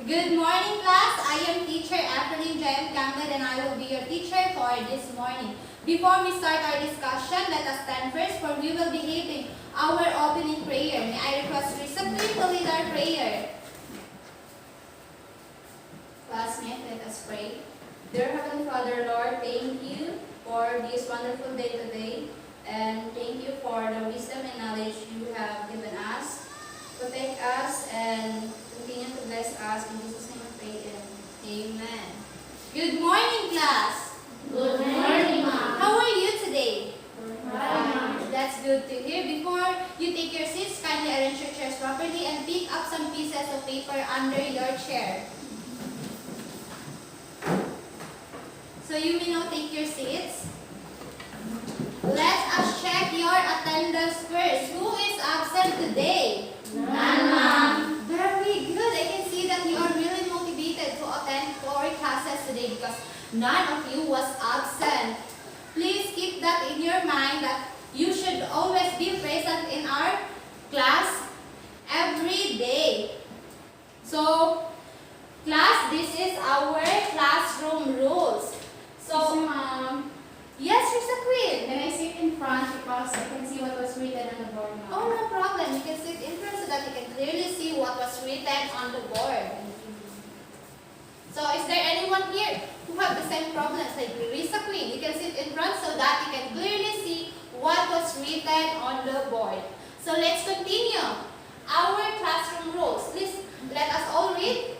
Good morning, class. I am teacher Evelyn J.M. Campbell and I will be your teacher for this morning. Before we start our discussion, let us stand first for we will be having our opening prayer. May I request Risa to lead our prayer. Classmates, let us pray. Dear Heavenly Father, Lord, thank you for this wonderful day today. And thank you for the wisdom and knowledge you have given us. Protect us and continue to bless us. In Jesus' name I pray. Amen. Good morning, class. Good morning, Mom. How are you today? Hi, Mom. That's good to hear. Before you take your seats, kindly arrange your chairs properly and pick up some pieces of paper under your chair. So you may now take your seats. Let us check your attendance first. Who is absent today? None, Mom. Very good. I can see that you are really motivated to attend our classes today because none of you was absent. Please keep that in your mind that you should always be present in our class every day. So, class, this is our classroom rules. So, Mom, yes, Risa Queen. can I sit in front because I can see what was written on the board, Mom? Oh, no problem. You can sit in front so that you can clearly see what was written on the board. So, is there anyone here who have the same problems like Risa Queen? You can sit in front so that you can clearly see what was written on the board. So, let's continue. Our classroom rules. Please, let us all read.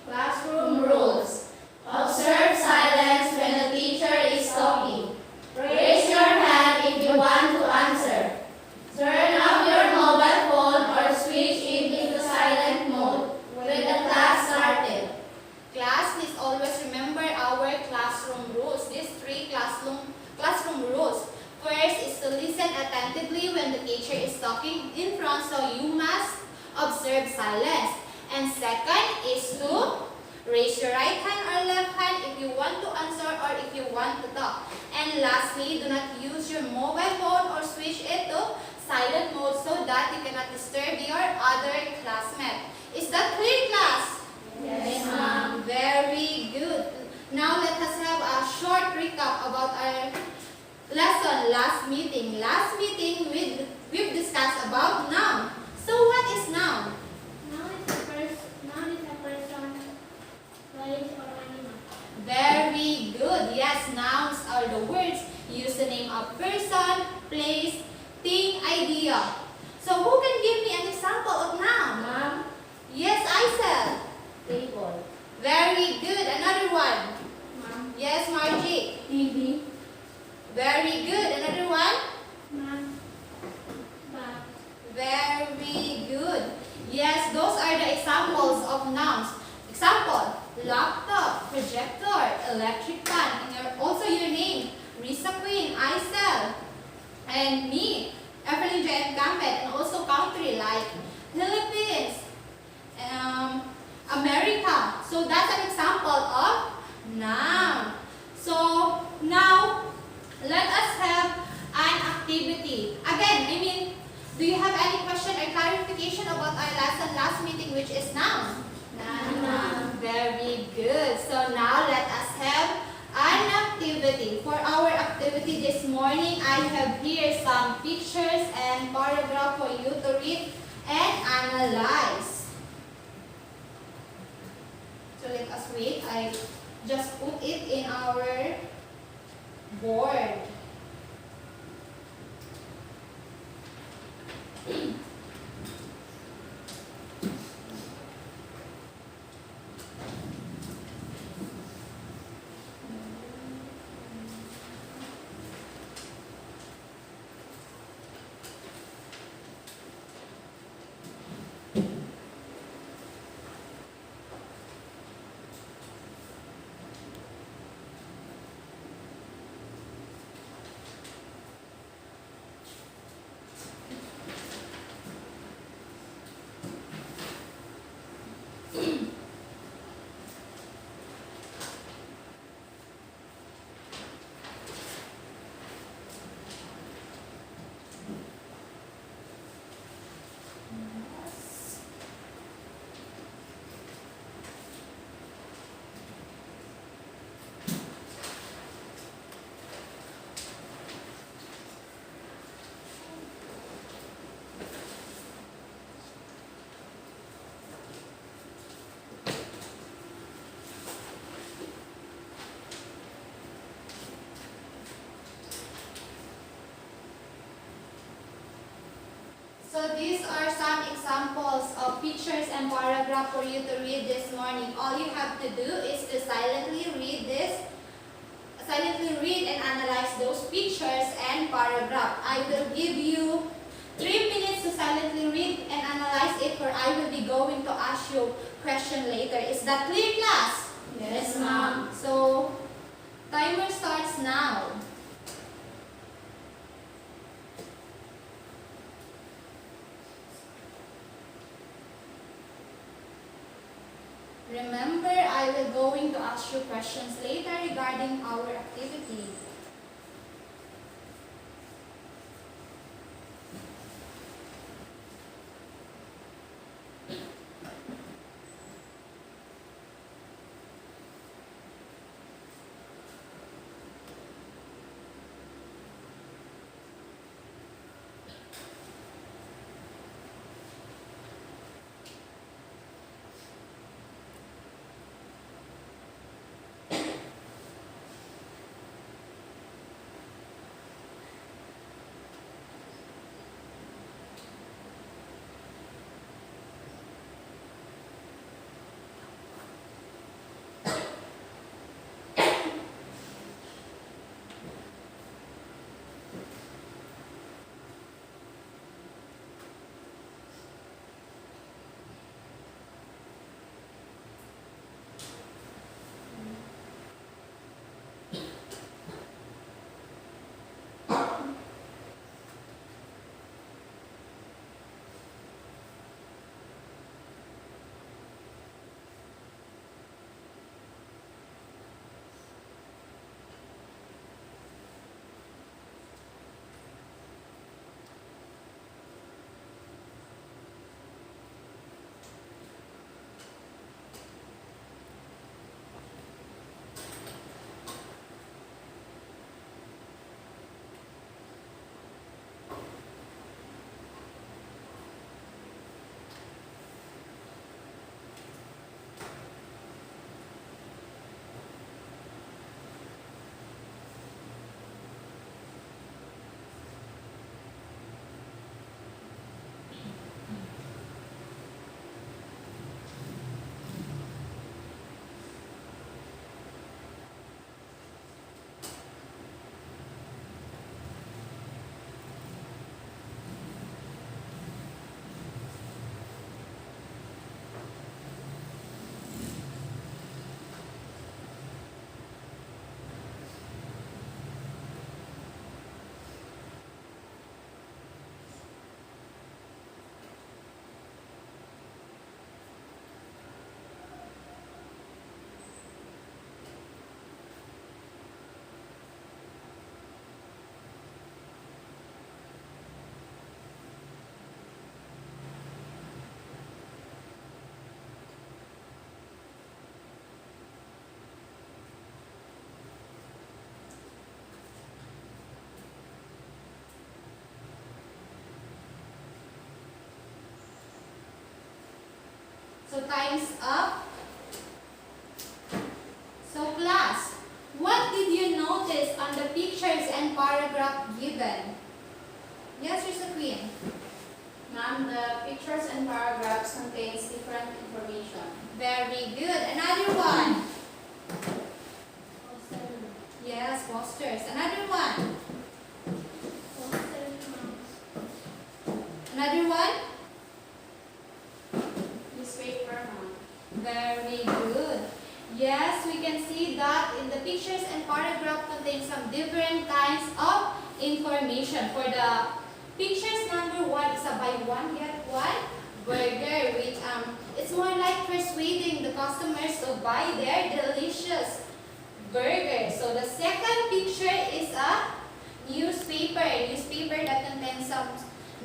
Classroom rules. Observe silence when the teacher is talking. Raise your hand if you want to answer. Turn off your mobile phone or switch it into silent mode when the class started. Class, please always remember our classroom rules. These three classroom rules. First is to listen attentively when the teacher is talking in front, so you must observe silence. And second is to raise your right hand or left hand if you want to answer or if you want to talk. And lastly, do not use your mobile phone or switch it to silent mode so that you cannot disturb your other classmate. Is that clear, class? Yes, Mom. Very good. Now let us have a short recap about our lesson last meeting. Last meeting we've discussed about noun. So what is noun? Noun is a person, place, or animal. Very good. Yes, nouns are the words used to name a person, place, thing, idea. So who can give me an example of noun? Mom, Yes, Isel. table. Very good. Another one. Mom, Yes, Margie. TV. Very good. Another one. Mom, bag. Very good. Yes, those are the examples of nouns. Example, laptop, projector, electric fan, and also your name, Risa Queen, Isel, and me, Evelyn J.M. Campbell, and also country like Philippines, America. So that's an example of noun. So now, let us have an activity. Again, do you have any question or clarification about our lesson last meeting, which is noun? None, Mom. Very good. So now let us have an activity. For our activity this morning, I have here some pictures and paragraph for you to read and analyze. So let us wait. I just put it in our board. So these are some examples of pictures and paragraph for you to read this morning. All you have to do is to silently read and analyze those pictures and paragraph. I will give you 3 minutes to silently read and analyze it, for I will be going to ask you question later. Is that clear, class? Yes, ma'am. So timer starts now. Remember, I will going to ask you questions later regarding our activity. So time's up. So class, what did you notice on the pictures and paragraph given? Yes, Mr. Queen. Ma'am, the pictures and paragraphs contains different information. Very good. Another one. Yes, posters. Another one. Another one. Newspaper, ma'am. Very good. Yes, we can see that in the pictures and paragraph contain some different kinds of information. For the pictures, number 1 is a buy one get one burger, which it's more like persuading the customers to buy their delicious burger. So the second picture is a newspaper that contains some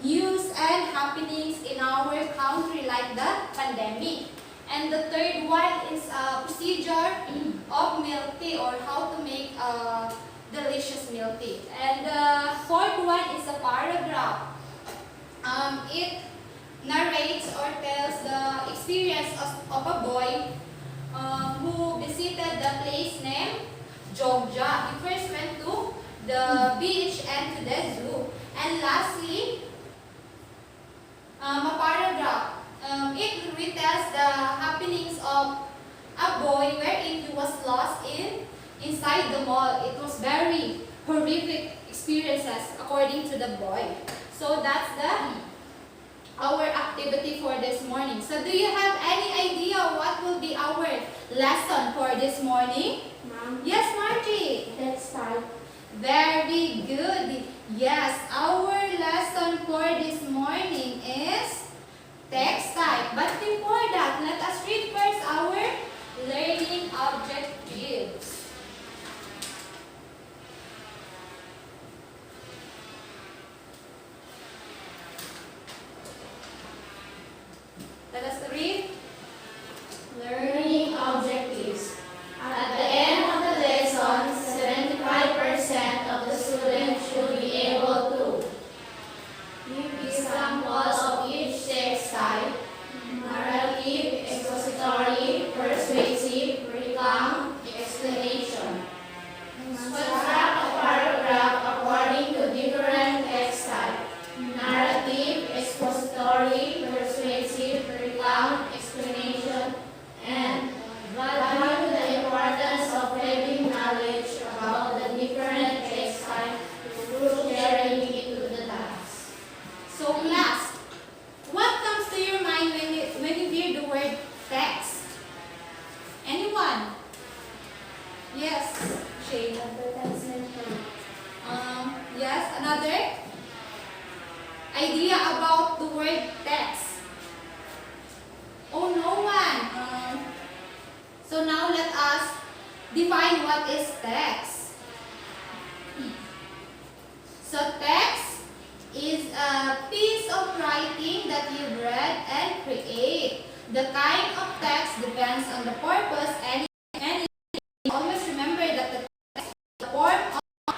news and happenings in our country, like the pandemic. And the third one is a procedure of milk tea, or how to make a delicious milk tea. And the fourth one is a paragraph. It narrates or tells the experience of a boy who visited the place named Jogja. He first went to the beach and to the zoo. And lastly, A paragraph. It retells the happenings of a boy wherein he was lost inside the mall. It was very horrific experiences according to the boy. So that's our activity for this morning. So do you have any idea what will be our lesson for this morning? Ma'am, Yes, Margie. let's start. Very good. Yes, our lesson for this morning is text type. But before that, let us read first our learning objectives. Let us read. Learning objectives. At the end of the lesson, 75% of the students should be able to give examples of each text type: narrative, expository, persuasive, recount, explanation. Construct a paragraph according to different text type: narrative, expository, persuasive, recount, explanation, and value the importance of having knowledge about the different text types through sharing it to the class. So class, what comes to your mind when you hear the word text? Anyone? Yes, Shay. Yes, another idea about the word text. Oh, no one. So now let us define what is text. So text is a piece of writing that you read and create. The kind of text depends on the purpose and always remember that the text is the form of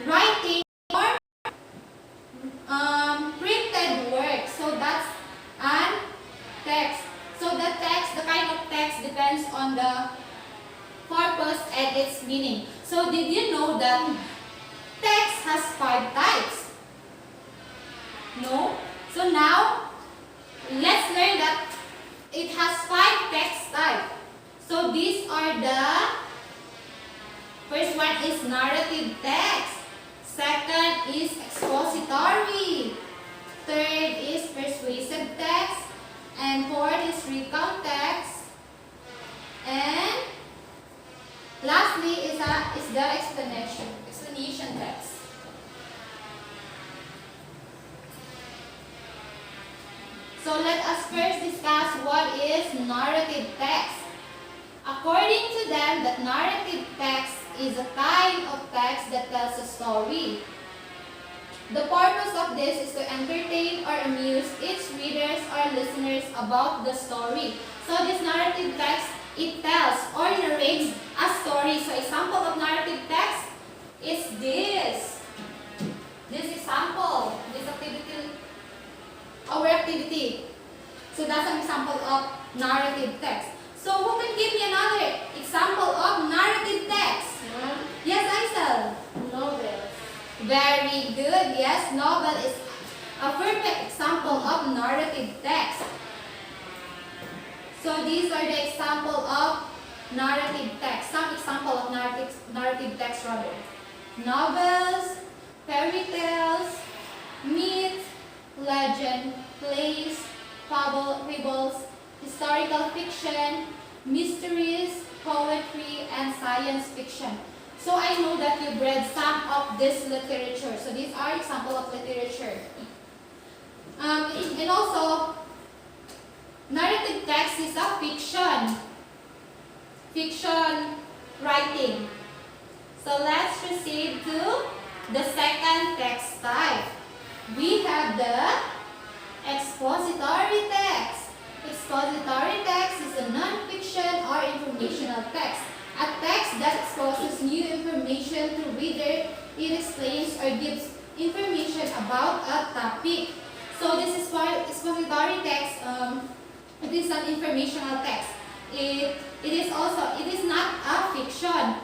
writing or printed work. So that's an text. So the kind of text depends on the purpose and its meaning. So did you know that text has 5 types? No? So now, let's learn that it has 5 text types. So these are the, first one is narrative text. Second is expository. Third is persuasive text. And fourth is recount text. And lastly is the explanation text. So let us first discuss what is narrative text. According to them, that narrative text is a kind of text that tells a story. The purpose of this is to entertain or amuse its readers or listeners about the story. So this narrative text, it tells or narrates a story. So example of narrative text is this. This example, this activity, our activity. So that's an example of narrative text. So who can give me another example of narrative text? Yes, Aisel. Novel. Very good. Yes, novel is a perfect example of narrative text. So these are the example of narrative text. Some example of narrative text rather. Novels, fairy tales, myth, legend, plays, fables, historical fiction, mysteries, poetry, and science fiction. So I know that you've read some of this literature. So these are example of literature. And also, narrative text is a fiction writing. So let's proceed to the second text type. We have the expository text. Expository text is a non-fiction or informational text. A text that exposes new information to reader. It explains or gives information about a topic. So this is for expository text. It is an informational text. It is not a fiction.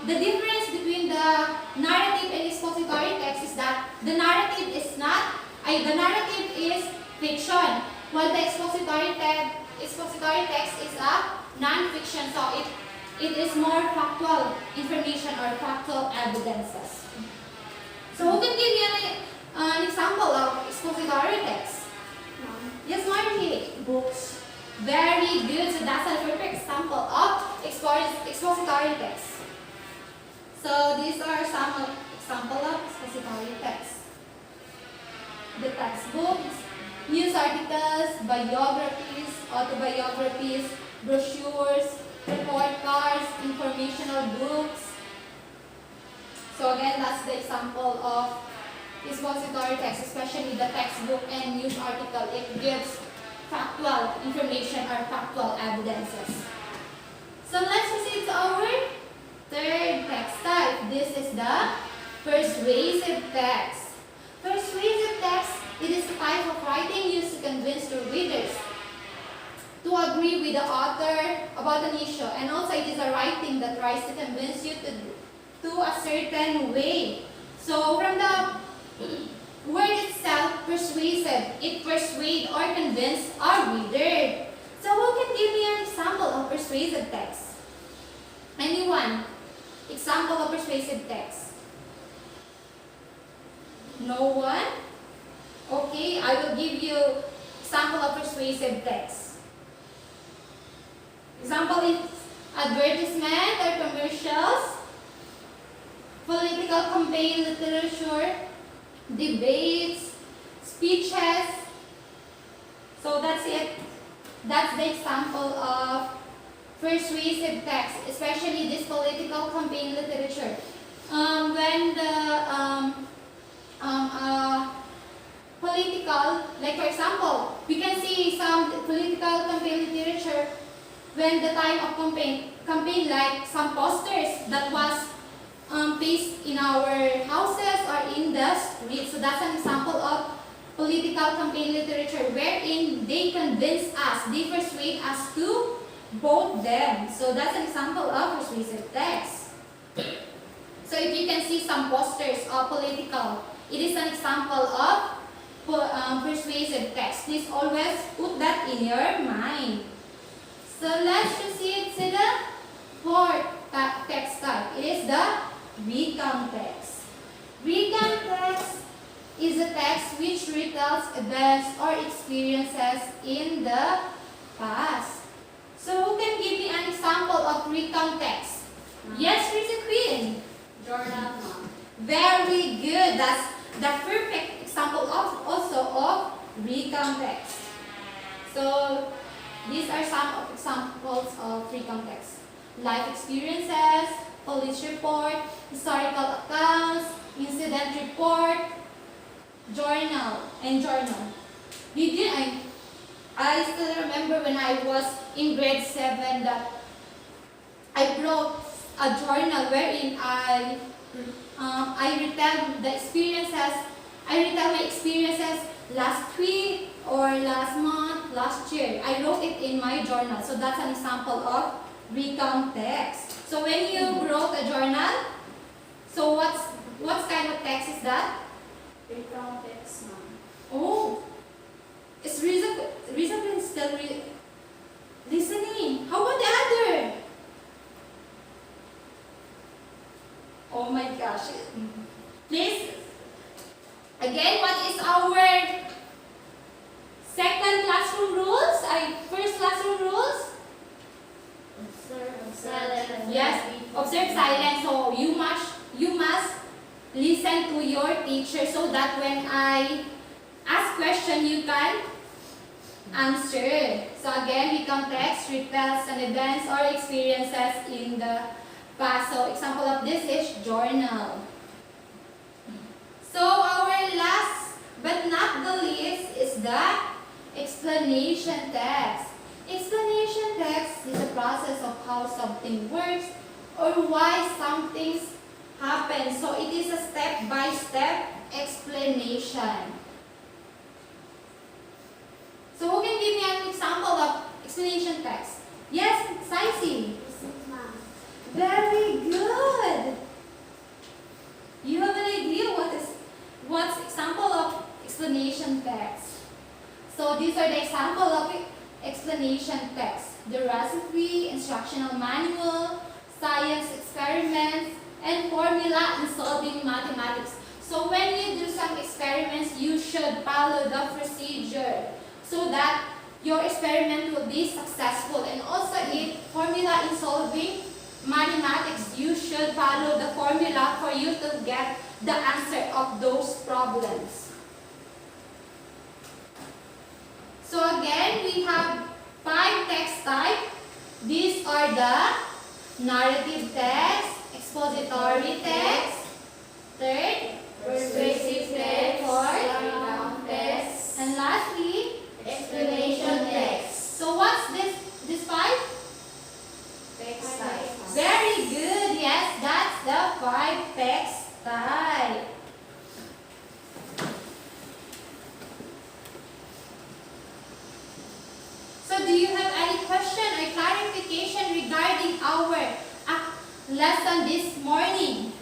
The difference between the narrative and expository text is that the narrative is fiction, while the expository text is a non-fiction, so it is more factual information or factual evidences. So who can give me an example of expository text? Yes, Margie. Books. Very good. So that's a perfect example of expository text. So these are some example of expository text. The textbooks, news articles, biographies, autobiographies, brochures, report cards, informational books. So again, that's the example of expository text, especially the textbook and news article. It gives factual information or factual evidences. So let's proceed to our third text type. This is the persuasive text. Persuasive text, it is a type of writing used to convince the readers to agree with the author about an issue. And also it is a writing that tries to convince you to a certain way. So from the word itself, persuasive, it persuade or convince our reader. So who can give me an example of persuasive text? Anyone? Example of persuasive text? No one? Okay, I will give you example of persuasive text. Example is advertisement or commercials, political campaign literature, debates, speeches. So that's it. That's the example of persuasive text, especially this political campaign literature. When the political, like for example, we can see some political campaign literature when the time of campaign like some posters that was placed in our houses or in the streets. So that's an example of political campaign literature wherein they convince us, they persuade us to vote them. So that's an example of persuasive text. So if you can see some posters of political, it is an example of persuasive text. Please always put that in your mind. So let's proceed to the fourth text type. It is the recount text. Recount text is a text which retells events or experiences in the past. So who can give me an example of recount text? Yes, Rita Queen. Jordan, Mom. Very good. That's the perfect example of recount text. So these are some examples of recount text. Life experiences, police report, historical accounts, incident report, journal. I still remember when I was in grade 7 that I wrote a journal wherein I retell the experiences. I retell my experiences last week or last month, last year. I wrote it in my journal. So that's an example of recount text. So when you wrote a journal, so what kind of text is that? Recount text, Mom. Oh, is Rizabin still listening? How about the other? Oh my gosh. Please, again, what is our second classroom rules? First classroom rules? Observe silence. Yes, observe silence. So you must listen to your teacher so that when I ask question, you can answer. So again, recount text retells an events or experiences in the past. So example of this is journal. So our last but not the least is the explanation text. Explanation text is a process of how something works or why some things happen. So it is a step-by-step explanation. So who can give me an example of explanation text? Yes, Saisi. Mom. Very good. You have an idea what's example of explanation text. So these are the example of explanation text. The recipe, instructional manual, science experiments, and formula in solving mathematics. So when you do some experiments, you should follow the procedure so that your experiment will be successful. And also in formula in solving mathematics, you should follow the formula for you to get the answer of those problems. So again, we have 5 text types. These are the narrative text, expository text, third, Persuasive text, fourth, background text, and lastly, explanation text. so what's this 5? Text types. Very good. Yes, that's the 5 text type. So do you have any question or clarification regarding our lesson this morning?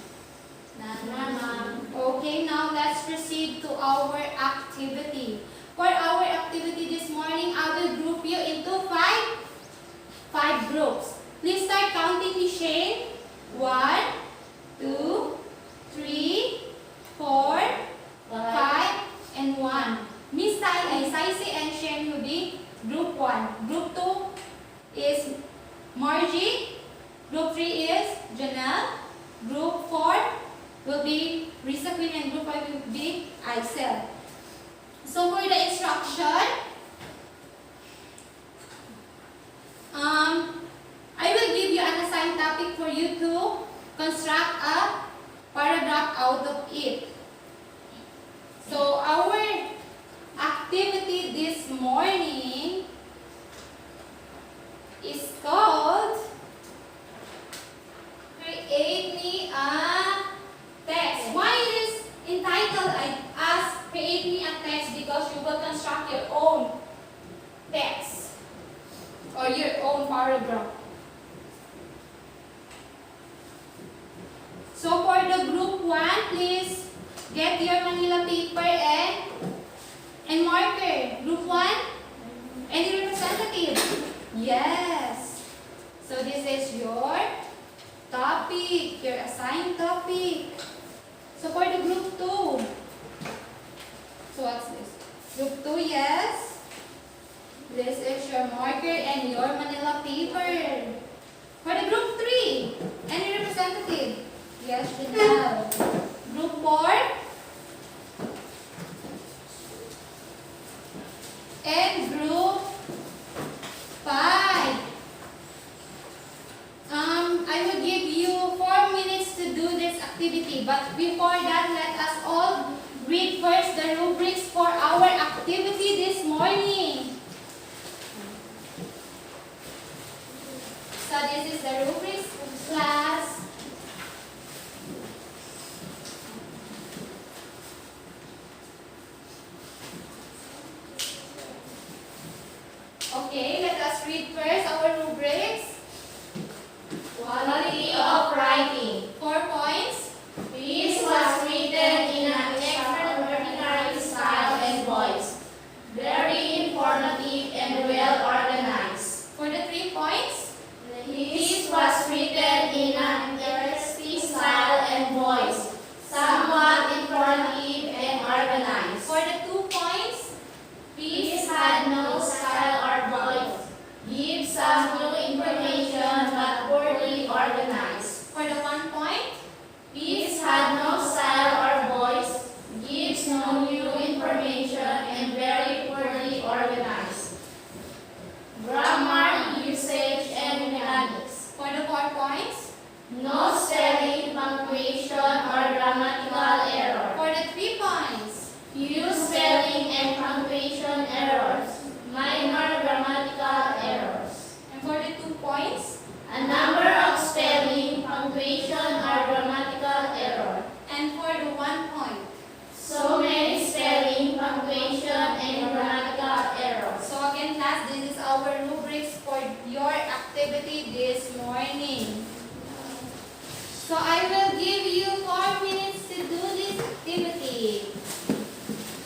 None, ma'am. Okay, now let's proceed to our activity. For our activity this morning, I will group you into five groups. Please start counting, Miss Shane. 1, 2, 3, 4, 5, and 1. Miss Saisi and Shane will be group 1. Group 2 is Margie. Group 3 is Janelle. Group 4 will be Risa Queen, and group 5 will be Aisel. So for the instruction, I will give you an assigned topic for you to construct a paragraph out of it. So our activity this morning is called Create Me a Text. Why it is entitled as Create Me a Text? Because you will construct your own text or your own paragraph. So for the group 1, please get your Manila paper and marker. Group 1, any representative? Yes. So this is your topic, your assigned topic. So for the group 2, so what's this? Group 2, yes. This is your marker and your Manila paper. For the group 3, any representative? Yes, Janelle. Group 4. And group 5. I will give you 4 minutes to do this activity. But before that, let us all read first the rubrics for our activity this morning. So this is the rubrics, class. Okay, let us read first our rubrics. Quality of writing. 4 points. Piece was written in an extraordinary style and voice. Very informative and well organized. For the 3 points. The piece was written in an interesting style and voice. Somewhat informative and organized. For the 2 points. Piece had no style or voice. Gives some new information but poorly organized. For the 1 point. Piece had no style or voice, gives no new information, and very poorly organized. Grammar, usage, and mechanics. For the 4 points. No spelling, punctuation, or grammatical error. For the 3 points. Few spelling and punctuation errors. Minor grammatical errors. And for the 2 points. A number of spelling, punctuation, or grammatical error. And for the 1 point. So many spelling, punctuation, and grammatical errors. So again, class, this is our rubrics for your activity this morning. So I will give you 4 minutes to do this activity.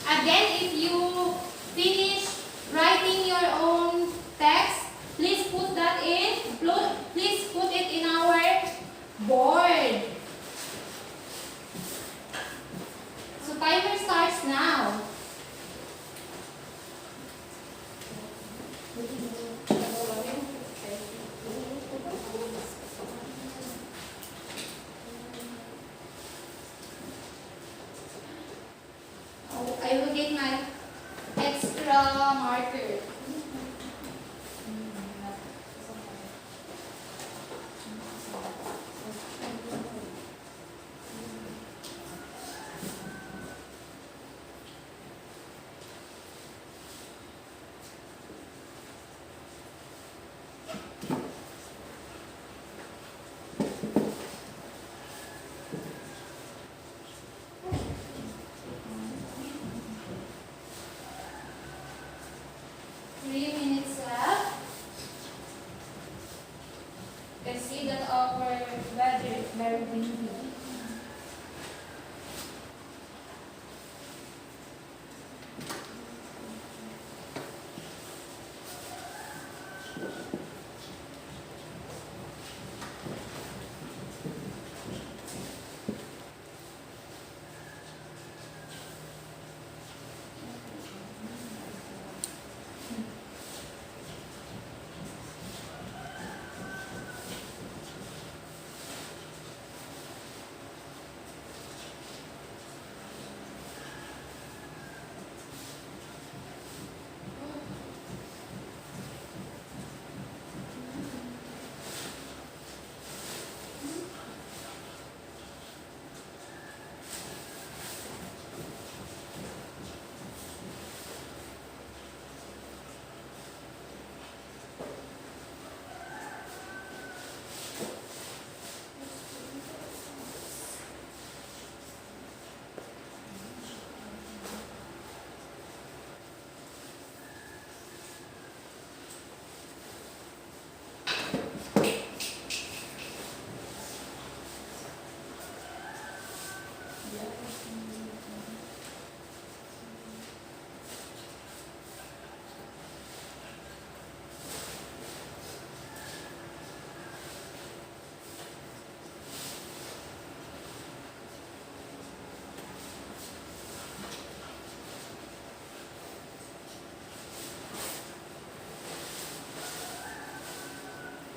Again, if you finish You can see that our weather is very windy.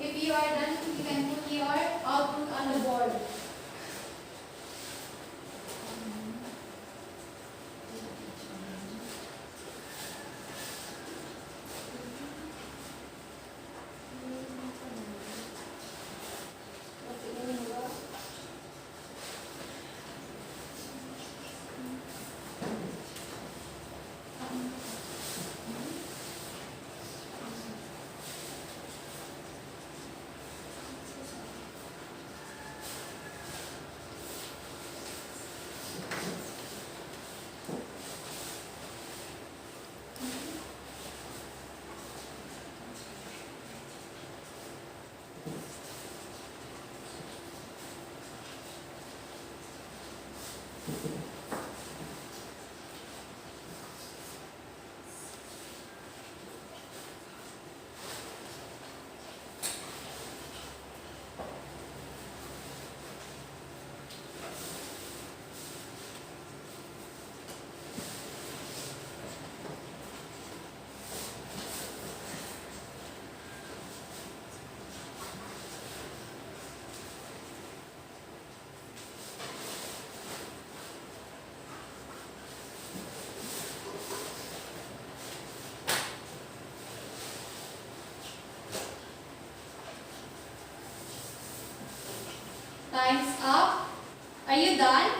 If you are done, you can put your output on the board. Time's up. Are you done?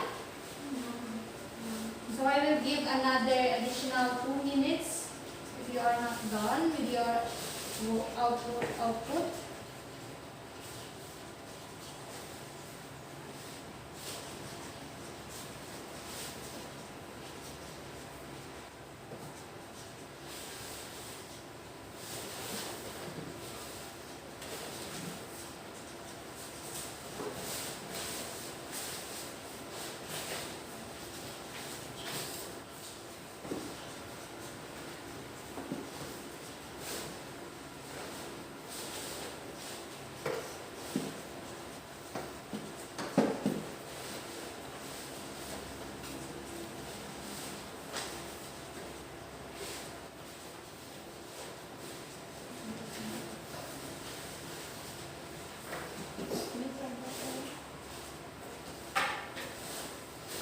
So I will give another additional 2 minutes if you are not done with your output.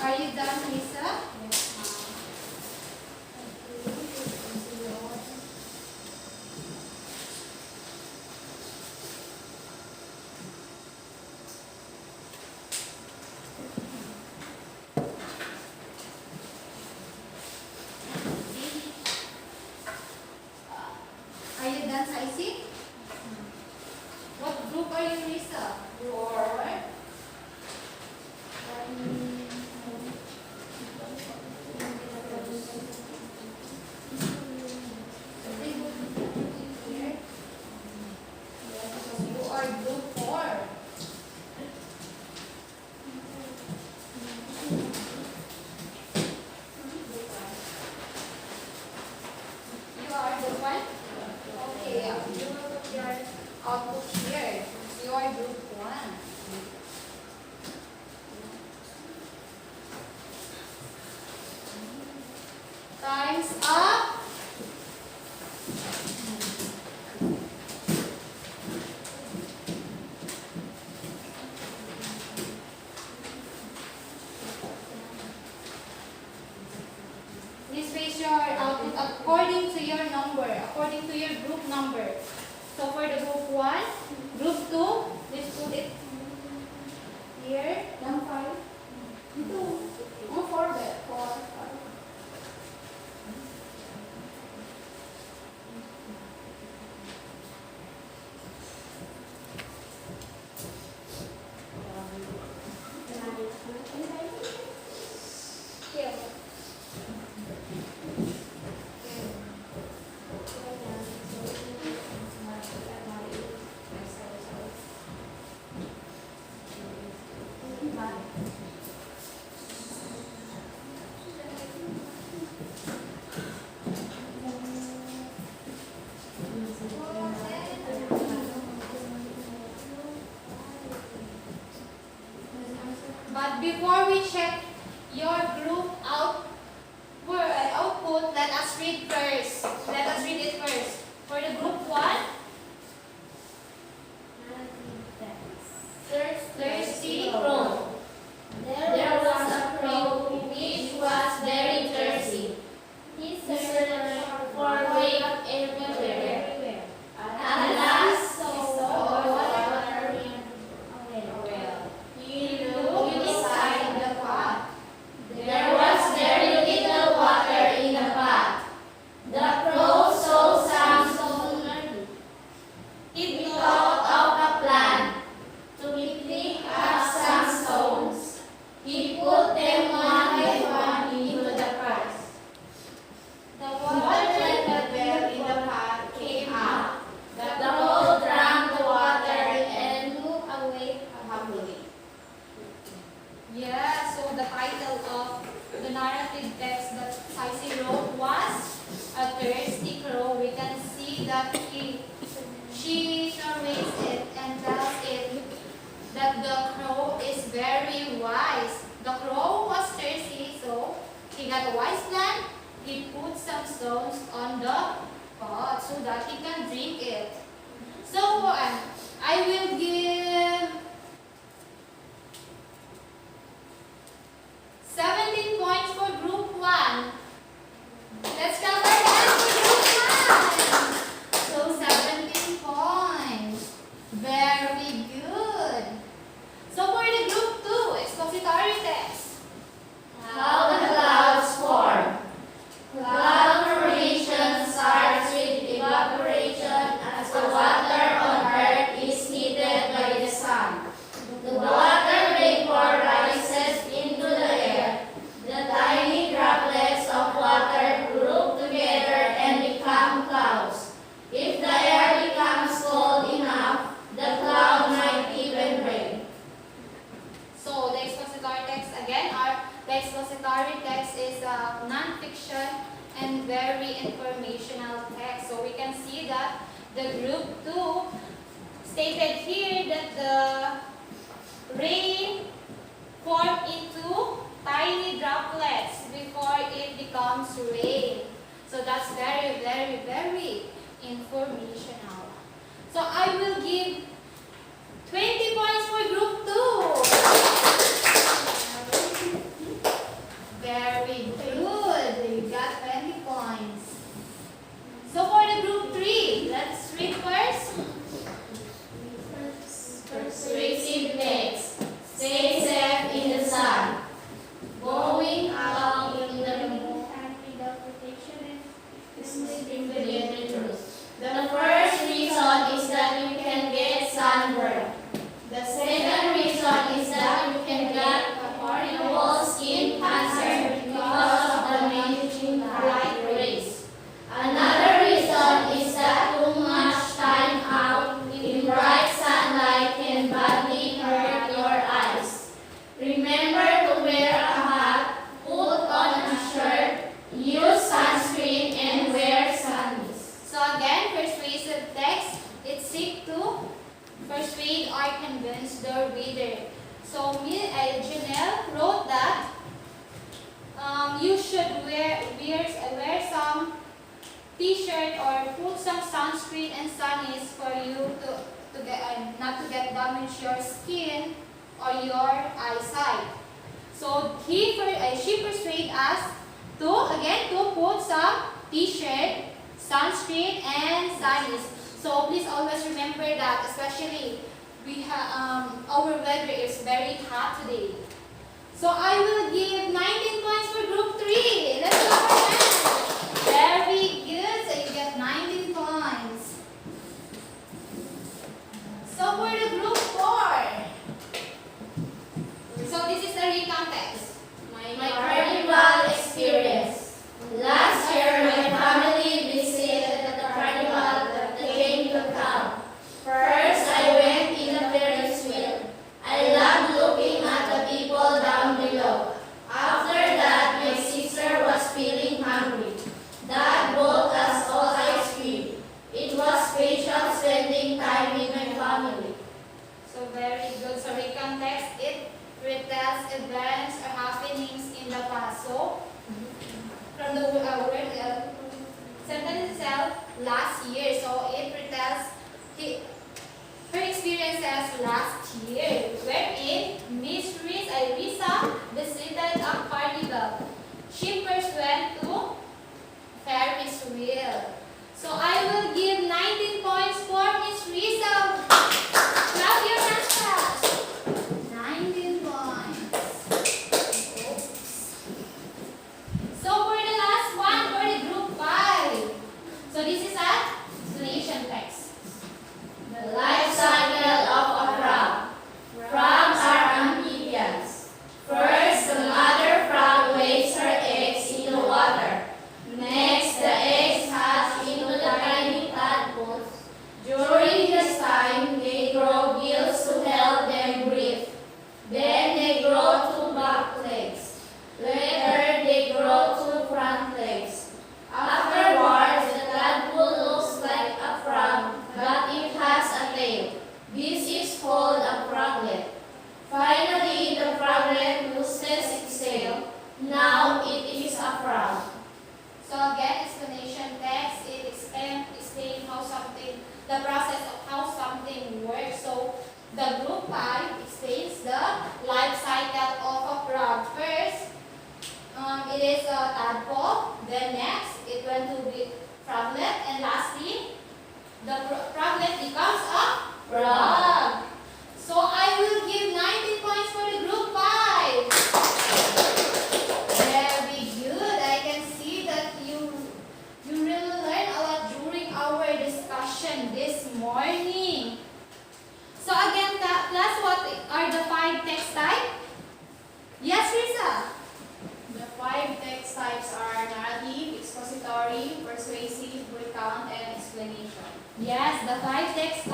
Are you done, Lisa? Are you done, Saisi? What group are you, Lisa? Your you are group 4. more. You are group 1? Okay, you will put your output here. You are group 1. Time's up. Please raise your output according to your number, according to your group number. So for the group 1, group 2, let's put it here. Yang 5. Itu. Oh, 4 there. 4. But before we check your group output, let us read first. Let us read it first. For the group 1, Thirsty crow. There was a crow which was very thirsty. He searched for water everywhere. At last, he saw water in a well. He looked inside the pot. There was very little water in the pot. The crow saw some stones. He thought of a plan to pick up some stones. He put them one by one into the pot. The water in the well in the pot came out. The crow drank the water and moved away happily. yeah, so the title of the narrative text that Saisi wrote was A Thirsty Crow. We can see that she narrates it and tells it that the crow is very wise. The crow was thirsty, so he got a wise plan. He put some stones on the pot so that he can drink it. So I will give 17 points for group 1. Let's count our hands for group 1. So 17 points. Very good. So for the group 2, expository text. How the clouds form. Cloud formation starts with evaporation as the water on earth is heated by the sun. The water vapor rises into the air. The tiny droplets of water group together and become clouds. If the air becomes cold enough, the cloud might even rain. So the expository text again the expository text is a non-fiction and very informational text. So we can see that the group 2 stated here that the rain formed into tiny droplets before it becomes rain. So that's very, very, very informational. So I will give 20 points for group 2. Very good. You got 20 points. So for the group 3, let's read first. Persuasive text. Stay safe in the sun. Going out in the moon and without protection is living within the truth. The first reason is that you can get convince the reader. So Janelle wrote that you should wear some t-shirt or put some sunscreen and sunnies for you to get not to get damage your skin or your eyesight. So she persuaded us to put some t-shirt, sunscreen and sunnies. So please always remember that, especially our weather is very hot today. So I will give 19 points for group 3. Let's go for that. Very good. So you get 19 points. So for the group 4. So this is the recount text. My carnival experience. Last year, my family visited the carnival that came to town. First, I went in the Ferris wheel. I loved looking at the people down below. After that, my sister was feeling hungry. Dad bought us all ice cream. It was special spending time with my family. So very good. So recount text, it retells events or happenings in the past. So from the word sentence itself, last year. So it retells her experiences last year, wherein Miss Risa visited a carnival. She first went to Ferris wheel. So I will give 19 points for Miss Risa. Clap your hands fast. 19 points. Oops. So for the last one, for the group 5. So this is an explanation text. The life cycle of a frog. Frogs are amphibians. First, the mother frog lays her eggs in the water. Next, the eggs hatch into the tiny tadpoles. During this time, they grow gills to help them breathe. Then they grow 2 back legs. Later, they grow 2 front legs. Afterwards, the tadpole looks like a frog, but it has a tail. This is called a froglet. Finally, the froglet loses its tail. Now it is a frog. So again, explanation text, it explains how something, the process of how something works. So the group 5 explains the life cycle of a frog. First, it is a tadpole. Then next, it went to be froglet. And lastly, the froglet becomes a frog. So I will give 19 points for the group 5. Very good. I can see that you really learned a lot during our discussion this morning. So again, class, what are the 5 text types? Yes, Risa? The 5 text types are narrative, expository, persuasive, recount, and explanation. Yes, the 5 text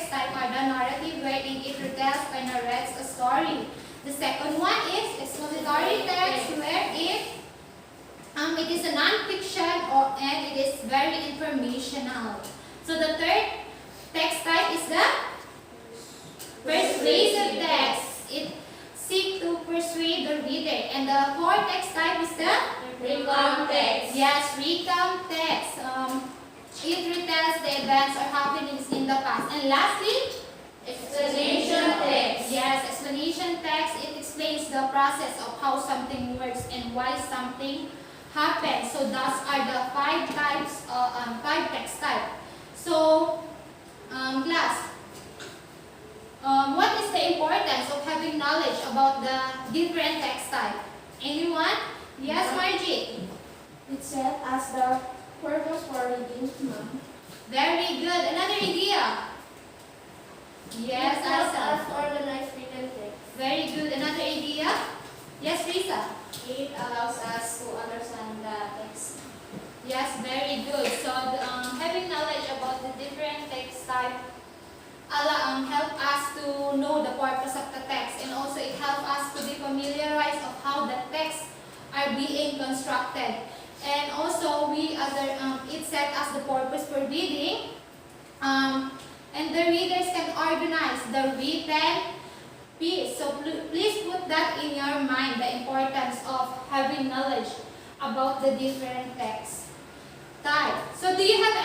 type are the narrative, wherein it retells or narrates a story. The second one is expository text, where it is a non-fiction and it is very informational. So the third text type is the persuasive text. It seeks to persuade the reader. And the fourth text type is the Recount text. yes, recount text. It retells the events or happenings in the past. And lastly, Explanation text. yes, explanation text. It explains the process of how something works and why something happens. So thus are the 5 types, 5 text type. So, class, what is the importance of having knowledge about the different text type? Anyone? Yes, Margie. It set as the purpose for reading, ma'am. Very good. Another idea? Yes, It helps Asa. us organize written text. Very good. Another idea? Yes, Risa. It allows us to understand the text. Yes, very good. So, having knowledge about the different text type help us to know the purpose of the text, and also it helps us to be familiarized of how the texts are being constructed. And also, it set as the purpose for reading, and the readers can organize the written piece. So please put that in your mind, the importance of having knowledge about the different text type. So do you have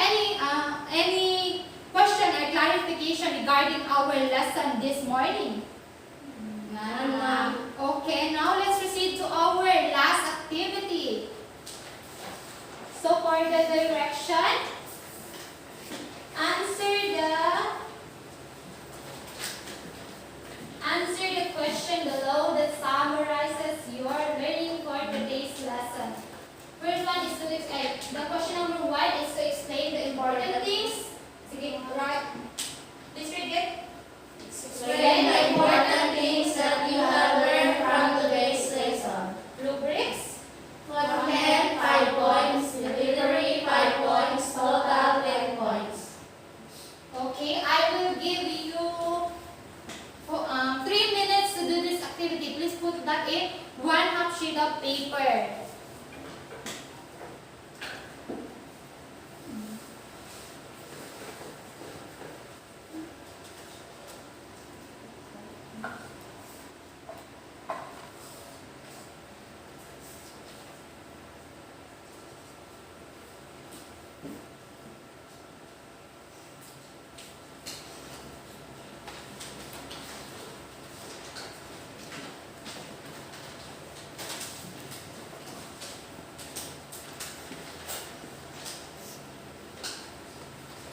any question or clarification regarding our lesson this morning? None, ma'am. Okay, now let's proceed to our last activity. So for the direction, answer the question below that summarizes your learning for today's lesson. First one is to explain. The question number 1 is to explain the important things. Sige, right. Please read it. Explain the important things that you have learned from today's lesson. Rubrics. Content 5 points, delivery 5 points, total 10 points. Okay, I will give you 3 minutes to do this activity. Please put that in 1/2 sheet of paper.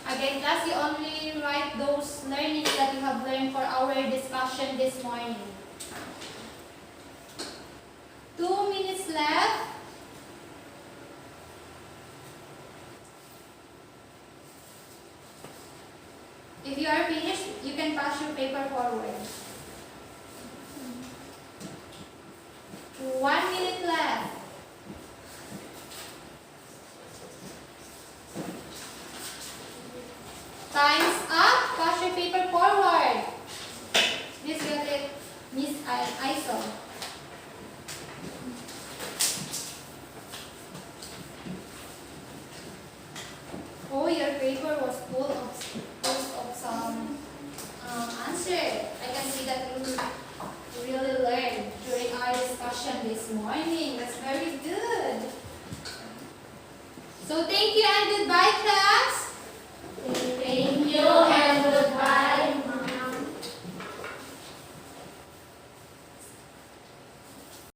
Again, class, you only write those learnings that you have learned for our discussion this morning. 2 minutes left. If you are finished, you can pass your paper forward. 1 minute left. Time's up. Pass your paper forward. Please get it, Miss Iso. Oh, your paper was full of